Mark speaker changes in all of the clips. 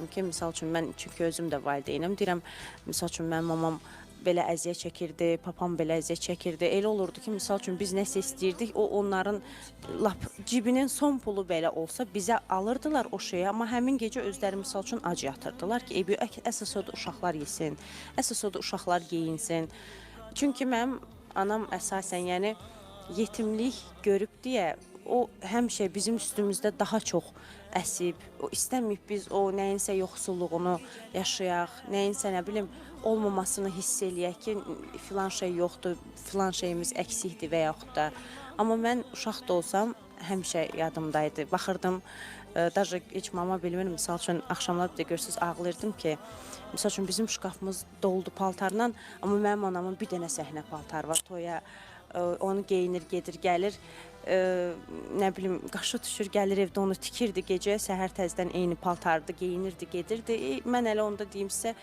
Speaker 1: baxırdım ki, misal üçün mən çünki özüm də valideynəm, deyirəm, misal üçün mənim mamam belə əziyyət çəkirdi, papam belə əziyyət çəkirdi. Elə olurdu ki, misal üçün biz nəsə istəyirdik, o onların lap cibinin son pulu belə olsa bizə alırdılar o şeyi, amma həmin gecə özləri misal üçün ac yatırdılar ki, əsas odur uşaqlar yesin, əsas odur uşaqlar geyinsin. Çünki mənim anam əsasən, yəni yetimlik görüb deyə o həmişə bizim üstümüzdə daha çox əsib. O istəməyib biz o nəyinsə yoxsulluğunu yaşayaq, nəyinsə nə bilim olmamasını hiss eləyək ki, filan şey yoxdur, filan şeyimiz əksikdir və yaxud da. Amma mən uşaq da olsam həmişə yadımdaydı. Baxırdım, даже heç mama bilmirəm, misal üçün axşamlar bir də görürsünüz ağlayırdım ki, misal üçün bizim şkafımız doldu paltarla, amma mənim anamın bir dənə səhnə paltar var toya. Onu geyinir, gedir, gəlir, nə bilim, qaşı düşür, gəlir evdə onu tikirdi gecəyə, səhər təzdən eyni paltardı, geyinirdi, gedirdi. Mən elə onda deyim sizə,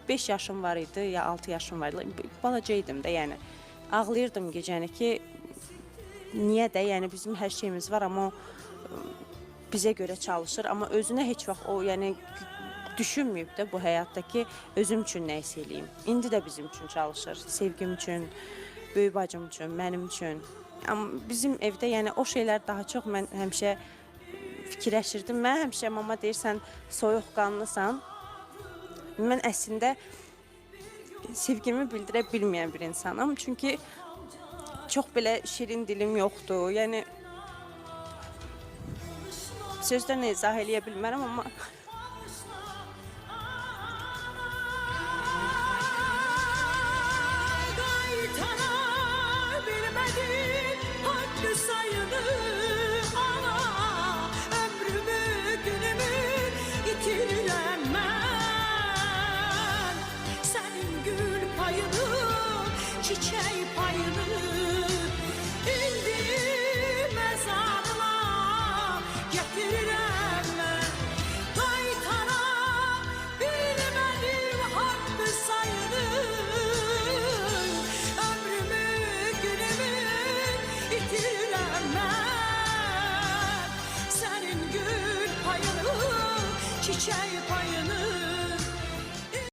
Speaker 1: 5 yaşım var idi, ya 6 yaşım var idi, balaca idim də, yəni. Ağlayırdım gecəni ki, niyə də, yəni bizim hər şeyimiz var, amma o bizə görə çalışır, amma özünə heç vaxt o, yəni düşünməyib də bu həyatda ki, özüm üçün nə isə eləyim. İndi də bizim üçün çalışır, sevgim üçün, böyük bacım üçün, mənim üçün. Amma bizim evdə yəni o şeylər daha çox mən həmişə fikirləşirdim. Mən həmişə mama deyirsən soyuqqanlısan. Mən əslində sevgimi bildirə bilməyən bir insanam. Çünki çox belə şirin dilim yoxdur. Yəni sözlərlə izah eləyə bilmərəm, amma
Speaker 2: sayını ana ömrümü günümü itirirəm mən sənin gül payını çiçək payını indi məzarına gətirirəm mən qaytara bilmədim haqqı sayını ömrümü günümü itirirəm mən sənin gül payını çiçək